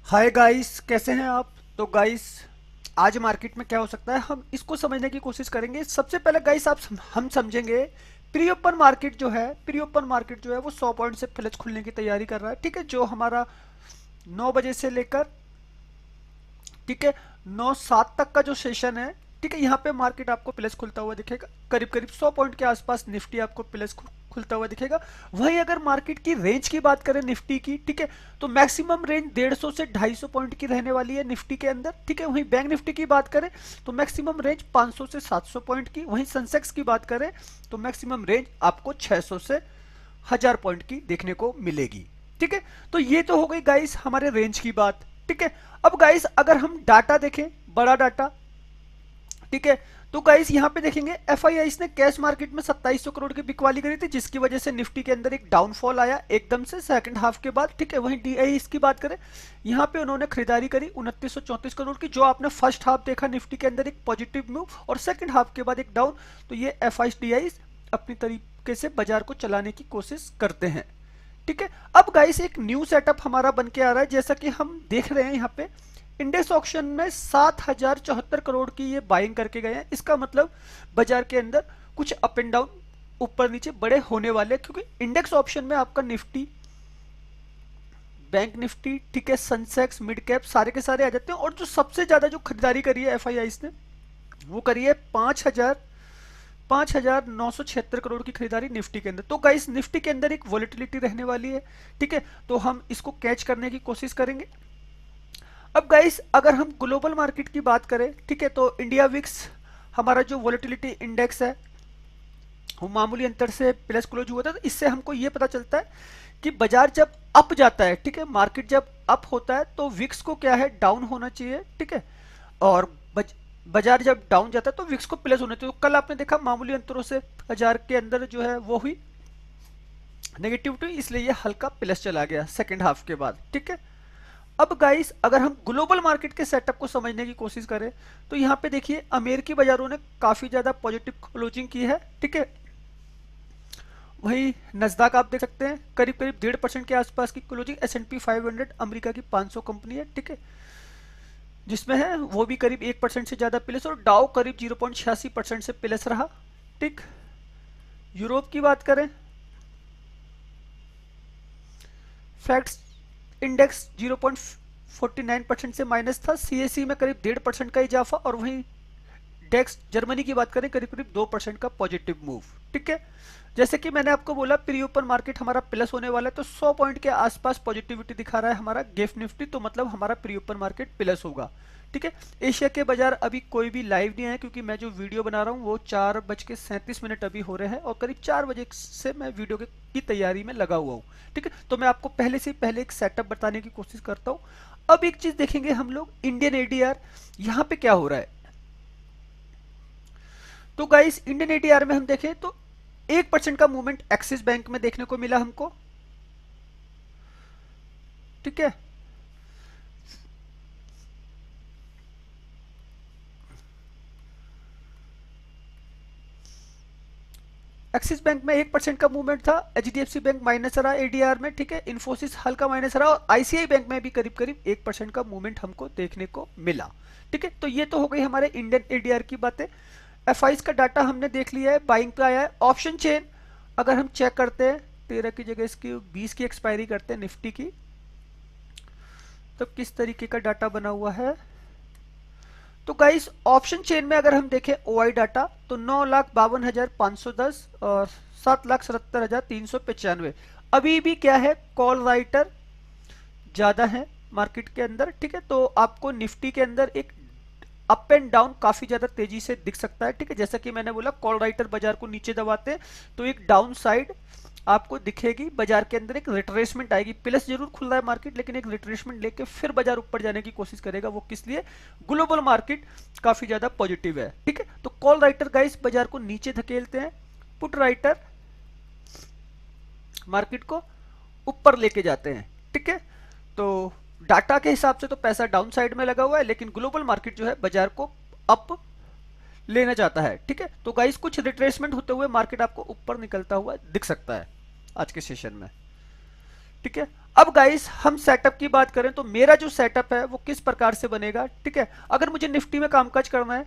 Hi guys, कैसे हैं आप। तो गाइस, आज मार्केट में क्या हो सकता है हम इसको समझने की कोशिश करेंगे। सबसे पहले गाइस हम समझेंगे प्री ओपन मार्केट जो है, वो 100 पॉइंट से फ्लैश खुलने की तैयारी कर रहा है। ठीक है, जो हमारा 9 बजे से लेकर, ठीक है, 9-7 तक का जो सेशन है, ठीक है, यहाँ पे मार्केट आपको प्लस खुलता हुआ दिखेगा। करीब करीब 100 पॉइंट के आसपास निफ्टी आपको प्लस खुलता हुआ दिखेगा। वहीं अगर मार्केट की रेंज की बात करें निफ्टी की, ठीक है, तो मैक्सिमम रेंज 150 से 250 पॉइंट की रहने वाली है निफ्टी के अंदर। ठीक है, वहीं बैंक निफ्टी की बात करें तो मैक्सिमम रेंज 500 से 700 पॉइंट की। वहीं सेंसेक्स की बात करें तो मैक्सिमम रेंज आपको 600 से 1000 पॉइंट की देखने को मिलेगी। ठीक है, तो ये तो हो गई गाइस हमारे रेंज की बात। ठीक है, अब गाइस अगर हम डाटा देखें, बड़ा डाटा, ठीक है, तो गाइस यहाँ पे देखेंगे एफआईआईस ने कैश मार्केट में 2700 करोड़ की बिकवाली करी थी, जिसकी वजह से निफ्टी के अंदर एक डाउनफॉल आया एकदम से सेकंड हाफ के बाद। ठीक है, वहीं डीआईएस की बात करें, यहाँ पे उन्होंने खरीदारी करी 2934 करोड़ की। जो आपने फर्स्ट हाफ देखा निफ्टी के अंदर एक पॉजिटिव मूव और सेकंड हाफ के बाद एक डाउन, तो ये एफआईआईस डीआईएस अपनी तरीके से बाजार को चलाने की कोशिश करते हैं। ठीक है, अब गाइस एक न्यू सेटअप हमारा बन के आ रहा है, जैसा कि हम देख रहे हैं यहाँ पे इंडेक्स ऑक्शन में 7074 करोड़ की ये बाइंग करके गए हैं। इसका मतलब बाजार के अंदर कुछ अप एंड डाउन, ऊपर नीचे बड़े होने वाले हैं, क्योंकि इंडेक्स ऑप्शन में आपका निफ्टी, बैंक निफ्टी, ठीक है, सेंसेक्स, मिड कैप सारे के सारे आ जाते हैं। और जो सबसे ज्यादा जो खरीदारी करी है एफआईआई ने, वो करी है 5,976 करोड़ की खरीदारी निफ्टी के अंदर। तो गाइस निफ्टी के अंदर एक वॉलेटिलिटी रहने वाली है। ठीक है, तो हम इसको कैच करने की कोशिश करेंगे। अब गाइस अगर हम ग्लोबल मार्केट की बात करें, ठीक है, तो इंडिया विक्स हमारा जो वॉलेटिलिटी इंडेक्स है वो मामूली अंतर से प्लस क्लोज हुआ था। तो इससे हमको ये पता चलता है कि बाजार जब अप जाता है, ठीक है, मार्केट जब अप होता है तो विक्स को क्या है, डाउन होना चाहिए। ठीक है, और बाजार जब डाउन जाता है तो विक्स को प्लस होना चाहिए। तो कल आपने देखा मामूली अंतरों से बाजार के अंदर जो है वो हुई नेगेटिविटी, इसलिए ये हल्का प्लस चला गया सेकेंड हाफ के बाद। ठीक है, अब गाइस अगर हम ग्लोबल मार्केट के सेटअप को समझने की कोशिश करें तो यहाँ पे देखिए अमेरिकी बाजारों ने काफी ज्यादा पॉजिटिव क्लोजिंग की है। ठीक है, वही नस्दाक आप देख सकते हैं करीब करीब 1.5% के आसपास की क्लोजिंग। S&P 500 अमेरिका की 500 कंपनी है, ठीक है, जिसमें है वो भी करीब 1% से ज्यादा प्लस, और डाउ करीब 0.86% से प्लस रहा। ठीक, यूरोप की बात करें, फैक्ट्स इंडेक्स 0.49% से माइनस था। सीएसई में करीब 1.5% का इजाफा, और वहीं डेक्स जर्मनी की बात करें करीब करीब 2% का पॉजिटिव मूव। ठीक है, जैसे कि मैंने आपको बोला प्री ओपन मार्केट हमारा प्लस होने वाला है, तो 100 पॉइंट के आसपास पॉजिटिविटी दिखा रहा है हमारा गिफ्ट निफ्टी, तो मतलब हमारा प्री ओपन मार्केट प्लस होगा। ठीक है, एशिया के बाजार अभी कोई भी लाइव नहीं है, क्योंकि मैं जो वीडियो बना रहा हूँ वो 4:37 अभी हो रहे हैं, और करीब 4 बजे से मैं वीडियो की तैयारी में लगा हुआ हूँ। ठीक है, तो मैं आपको पहले से पहले एक सेटअप बताने की कोशिश करता हूँ। अब एक चीज देखेंगे हम लोग, इंडियन एडीआर यहाँ पे क्या हो रहा है। तो गाइस इंडियन एडीआर में हम देखें तो 1% का मूवमेंट एक्सिस बैंक में देखने को मिला हमको। ठीक है, एक्सिस बैंक में 1% का मूवमेंट था। एचडीएफसी बैंक माइनस रहा एडीआर में। ठीक है, इन्फोसिस हल्का माइनस रहा, और आईसीआई बैंक में भी करीब करीब 1% का मूवमेंट हमको देखने को मिला। ठीक है, तो ये तो हो गई हमारे इंडियन एडीआर की बातें। एफआईस का डाटा हमने देख लिया है, बाइंग पे आया है। ऑप्शन चेन अगर हम चेक करते हैं, 13 की जगह इसकी 20 की एक्सपायरी करते हैं निफ्टी की, तो किस तरीके का डाटा बना हुआ है। तो गाइस ऑप्शन चेन में अगर हम देखें ओआई डाटा, तो 9,52,510 और 7,77,395। अभी भी क्या है, कॉल राइटर ज्यादा है मार्केट के अंदर। ठीक है, तो आपको निफ्टी के अंदर एक अप एंड डाउन काफी ज्यादा तेजी से दिख सकता है। ठीक है, जैसा कि मैंने बोला कॉल राइटर बाजार को नीचे दबाते हैं तो एक डाउन साइड आपको दिखेगी, बाजार के अंदर एक रिट्रेसमेंट आएगी। प्लस जरूर खुल रहा है मार्केट, लेकिन एक रिट्रेसमेंट लेके फिर बाजार ऊपर जाने की कोशिश करेगा। वो किस लिए, ग्लोबल मार्केट काफी ज्यादा पॉजिटिव है। ठीक है, तो कॉल राइटर गाइस बाजार को नीचे धकेलते हैं, पुट राइटर मार्केट को ऊपर लेके जाते हैं। ठीक है, तो डाटा के हिसाब से तो पैसा डाउन साइड में लगा हुआ है, लेकिन ग्लोबल मार्केट जो है बाजार को अप लेना चाहता है। ठीक है, तो गाइस कुछ रिट्रेसमेंट होते हुए मार्केट आपको ऊपर निकलता हुआ दिख सकता है आज के सेशन में। ठीक है, अब गाइस हम सेटअप की बात करें तो मेरा जो सेटअप है वो किस प्रकार से बनेगा, ठीक है। अगर मुझे निफ्टी में कामकाज करना है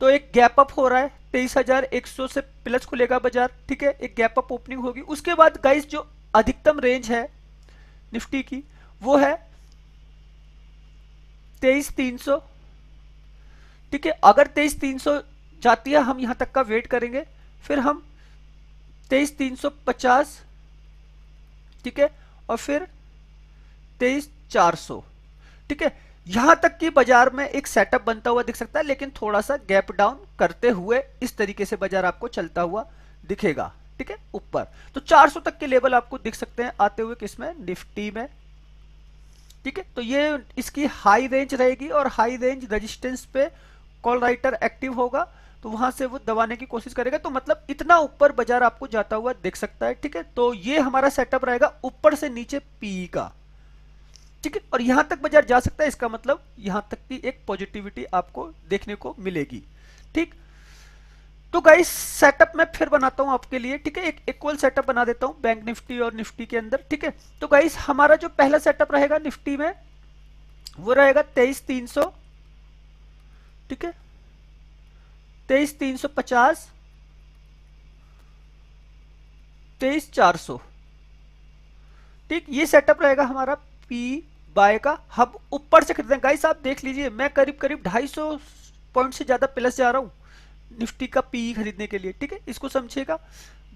तो एक गैप अप हो रहा है 23,100 से प्लस खुलेगा बाजार, ठीक है, एक गैप अप ओपनिंग होगी। उसके बाद गाइस जो अधिकतम रेंज है निफ्टी की वो है 23,300, ठीक है। अगर 23,300 जाती है हम यहां तक का वेट करेंगे, फिर हम 23,350, ठीक है, और फिर 23,400, ठीक है। यहां तक कि बाजार में एक सेटअप बनता हुआ दिख सकता है, लेकिन थोड़ा सा गैप डाउन करते हुए इस तरीके से बाजार आपको चलता हुआ दिखेगा, ठीक है, ऊपर। तो 400 तक के लेवल आपको दिख सकते हैं आते हुए किसमें, निफ्टी में, ठीक है। तो ये इसकी हाई रेंज रहेगी और हाई रेंज रेजिस्टेंस पे कॉल राइटर एक्टिव होगा, तो वहां से वो दबाने की कोशिश करेगा। तो मतलब इतना ऊपर बाजार आपको जाता हुआ दिख सकता है, ठीक है। तो ये हमारा सेटअप रहेगा ऊपर से नीचे पी का, ठीक है। और यहां तक बाजार जा सकता है, इसका मतलब यहां तक की एक पॉजिटिविटी आपको देखने को मिलेगी, ठीक। तो गाइस सेटअप मैं फिर बनाता हूं आपके लिए, ठीक है, एक इक्वल सेटअप बना देता हूं बैंक निफ्टी और निफ्टी के अंदर, ठीक है। तो गाइस हमारा जो पहला सेटअप रहेगा निफ्टी में वो रहेगा 23,300, ठीक है, 23,350, 23,400, ठीक। ये सेटअप रहेगा हमारा पी बाय का। हम ऊपर से खरीदें गाइस, आप देख लीजिए मैं करीब करीब 250 पॉइंट से ज्यादा प्लस जा रहा हूं निफ्टी का पी खरीदने के लिए, ठीक है, इसको समझिएगा।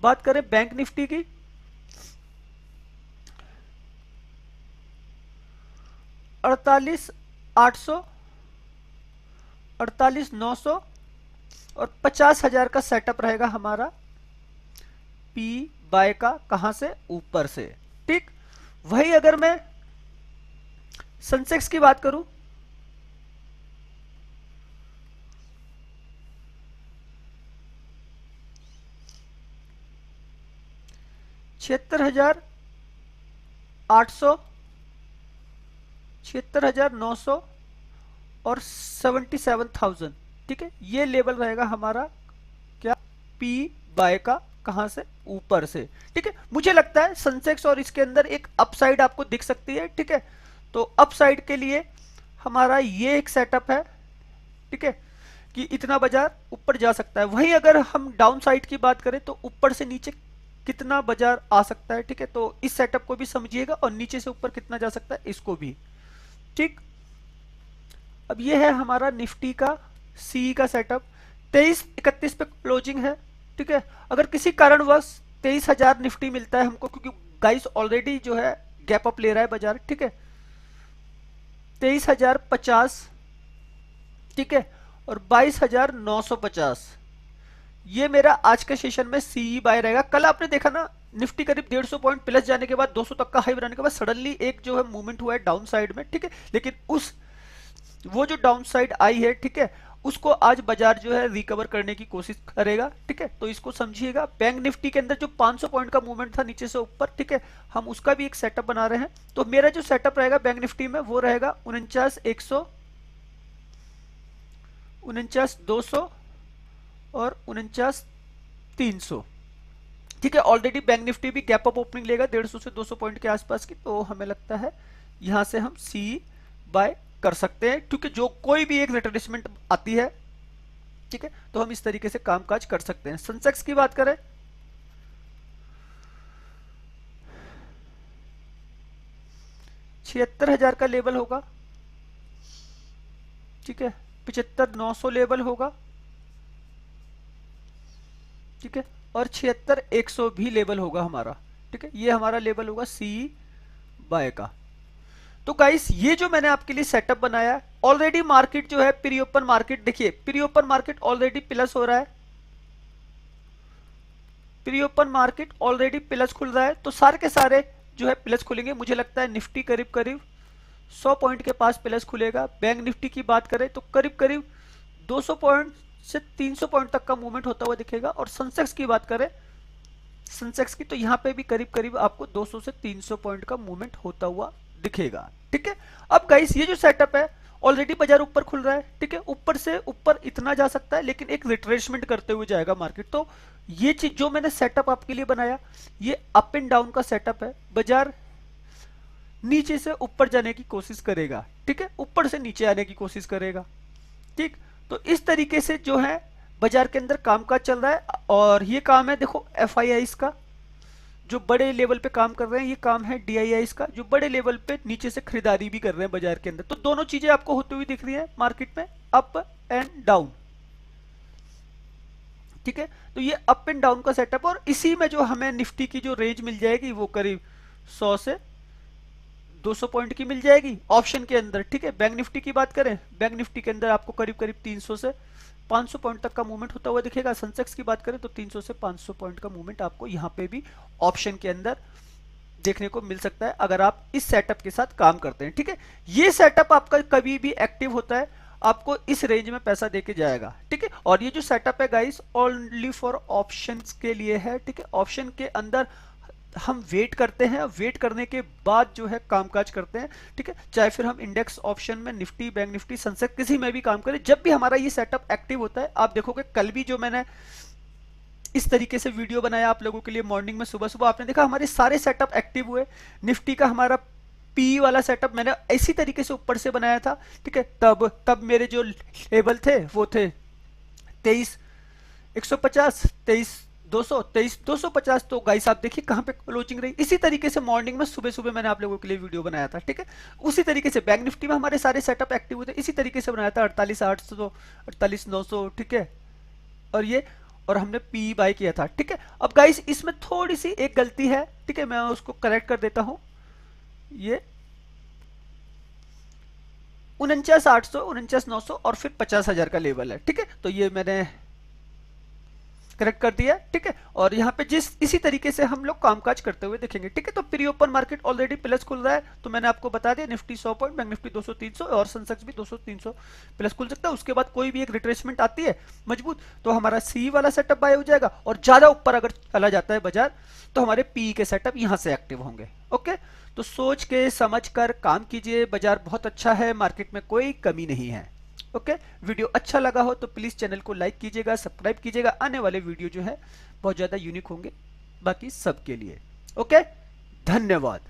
बात करें बैंक निफ्टी की, 48,800, 48,900 और 50,000 का सेटअप रहेगा हमारा पी बाय का, कहां से, ऊपर से, ठीक। वही अगर मैं सेंसेक्स की बात करूं, 76,800, 76,900 और 77,000, ठीक है। ये लेवल रहेगा हमारा क्या, पी बाय का, कहां से, ऊपर से, ठीक है। मुझे लगता है सेंसेक्स और इसके अंदर एक अपसाइड आपको दिख सकती है, ठीक है। तो अपसाइड के लिए हमारा ये एक सेटअप है, ठीक है, कि इतना बाजार ऊपर जा सकता है। वहीं अगर हम डाउन साइड की बात करें तो ऊपर से नीचे कितना बाजार आ सकता है, ठीक है। तो इस सेटअप को भी समझिएगा और नीचे से ऊपर कितना जा सकता है इसको भी, ठीक। अब ये है हमारा निफ्टी का सी का सेटअप, 23,31 पे क्लोजिंग है, ठीक है। अगर किसी कारणवश 23,000 निफ्टी मिलता है हमको, क्योंकि गाइस ऑलरेडी जो है गैप अप ले रहा है बाजार, ठीक है, 23,050, ठीक है, और 22,950, ये मेरा आज के सेशन में सी बाय रहेगा। कल आपने देखा ना निफ्टी करीब 150 पॉइंट प्लस जाने के बाद 200 तक का हाई बनाने के बाद सडनली एक जो है मूवमेंट हुआ है डाउन साइड में, ठीक है। लेकिन उस वो जो डाउन साइड आई है, ठीक है, उसको आज बाजार जो है रिकवर करने की कोशिश करेगा, ठीक है। तो इसको समझिएगा। बैंक निफ्टी के अंदर जो 500 पॉइंट का मूवमेंट था नीचे से ऊपर, ठीक है, हम उसका भी एक सेटअप बना रहे हैं। तो मेरा जो सेटअप रहेगा बैंक निफ्टी में वो रहेगा 49,100, 49,200 और 49,300, ठीक है। ऑलरेडी बैंक निफ्टी भी गैप अप ओपनिंग लेगा 150 से 200 पॉइंट के आसपास की, तो हमें लगता है यहां से हम सी बाय कर सकते हैं, क्योंकि जो कोई भी एक रिट्रेसमेंट आती है, ठीक है, तो हम इस तरीके से कामकाज कर सकते हैं। सेंसेक्स की बात करें, 76,000 का लेवल होगा, ठीक है, 75,900 लेवल होगा, ठीक है, और 76,100 भी लेवल होगा हमारा, ठीक है। ये हमारा लेवल होगा सी बाय का। तो गाइस ये जो मैंने आपके लिए सेटअप बनाया, ऑलरेडी मार्केट जो है प्री ओपन मार्केट, देखिए pre open market already plus हो रहा है, pre open market already plus खुल रहा है। तो सारे के सारे जो है प्लस खुलेंगे। मुझे लगता है निफ्टी करीब करीब 100 पॉइंट के पास प्लस खुलेगा। बैंक निफ्टी की बात करें तो करीब करीब 200 पॉइंट से 300 पॉइंट तक का मूवमेंट होता हुआ दिखेगा। और सेंसेक्स की बात करें, सेंसेक्स की, तो यहाँ पे भी करीब करीब आपको 200 से 300 पॉइंट का मूवमेंट होता हुआ दिखेगा, ठीक है। अब गाइस ये जो सेटअप है, ऑलरेडी बाजार ऊपर खुल रहा है, ठीक है, ऊपर से ऊपर इतना जा सकता है, लेकिन एक रिट्रेसमेंट करते हुए जाएगा मार्केट। तो ये चीज जो मैंने सेटअप आपके लिए बनाया, ये अप एंड डाउन का सेटअप है। बाजार नीचे से ऊपर जाने की कोशिश करेगा, ठीक है, ऊपर से नीचे आने की कोशिश करेगा। ठीक, तो इस तरीके से जो है बाजार के अंदर कामकाज चल रहा है। और ये काम है देखो एफआईआईस का, जो बड़े लेवल पे काम कर रहे हैं, ये काम है डीआईआईस का, जो बड़े लेवल पे नीचे से खरीदारी भी कर रहे हैं बाजार के अंदर। तो दोनों चीजें आपको होती हुई दिख रही है मार्केट में, अप एंड डाउन। ठीक है, तो ये अप एंड डाउन का सेटअप, और इसी में जो हमें निफ्टी की जो रेंज मिल जाएगी वो करीब 100 से 200 पॉइंट की मिल जाएगी ऑप्शन के अंदर। ठीक है, बैंक निफ्टी की बात करें, बैंक निफ्टी के अंदर आपको करीब करीब 300 से 500 पॉइंट तक का मूवमेंट होता हुआ दिखेगा। सेंसेक्स की बात करें तो 300 से 500 पॉइंट का मूवमेंट आपको यहाँ पे भी ऑप्शन के अंदर देखने को मिल सकता है, अगर आप इस सेटअप के साथ काम करते हैं। ठीक है, ये सेटअप आपका कभी भी एक्टिव होता है, आपको इस रेंज में पैसा देके जाएगा। ठीक है, और ये जो सेटअप है गाइस ओनली फॉर ऑप्शंस के लिए है। ठीक है, ऑप्शन के अंदर हम वेट करते हैं, वेट करने के बाद जो है कामकाज करते हैं। ठीक है, चाहे फिर हम इंडेक्स ऑप्शन में निफ्टी, बैंक निफ्टी, सेंसेक्स किसी में भी काम करें, जब भी हमारा ये सेटअप एक्टिव होता है, आप देखोगे कल भी जो मैंने इस तरीके से वीडियो बनाया आप लोगों के लिए मॉर्निंग में, सुबह सुबह आपने देखा हमारे सारे सेटअप एक्टिव हुए। निफ्टी का हमारा पी वाला सेटअप मैंने इसी तरीके से ऊपर से बनाया था। ठीक है, तब मेरे जो लेवल थे वो थे 23,150, 23,200, 23,250। तो गाइस आप देखिए कहां पे क्लोजिंग रही। इसी तरीके से मॉर्निंग में सुबह सुबह मैंने आप लोगों के लिए वीडियो बनाया था। ठीक है, उसी तरीके से बैंक निफ्टी में हमारे सारे सेटअप एक्टिव हुए थे, इसी तरीके से बनाया था 48,800, 48,900। ठीक है, और ये और हमने पी बाय किया था। ठीक है, अब गाइस इसमें थोड़ी सी एक गलती है। ठीक है, मैं उसको करेक्ट कर देता हूं। ये 49,800, 49,900 और फिर 50,000 का लेवल है। ठीक है, तो ये मैंने करेक्ट कर दिया। ठीक है, और यहाँ पे इसी तरीके से हम लोग कामकाज करते हुए देखेंगे। ठीक है, तो pre open market already plus खुल रहा है, तो मैंने आपको बता दिया निफ्टी 100 पॉइंट, बैंक निफ्टी 200 300 और सेंसेक्स भी 200 300 प्लस खुल सकता है। उसके बाद कोई भी एक रिट्रेसमेंट आती है मजबूत, तो हमारा सी वाला सेटअप बाय हो जाएगा, और ज्यादा ऊपर अगर चला जाता है बाजार तो हमारे पी के सेटअप यहाँ से एक्टिव होंगे। ओके, तो सोच के समझ कर काम कीजिए, बाजार बहुत अच्छा है, मार्केट में कोई कमी नहीं है। ओके, वीडियो अच्छा लगा हो तो प्लीज चैनल को लाइक कीजिएगा, सब्सक्राइब कीजिएगा, आने वाले वीडियो जो है बहुत ज्यादा यूनिक होंगे बाकी सबके लिए। ओके, धन्यवाद।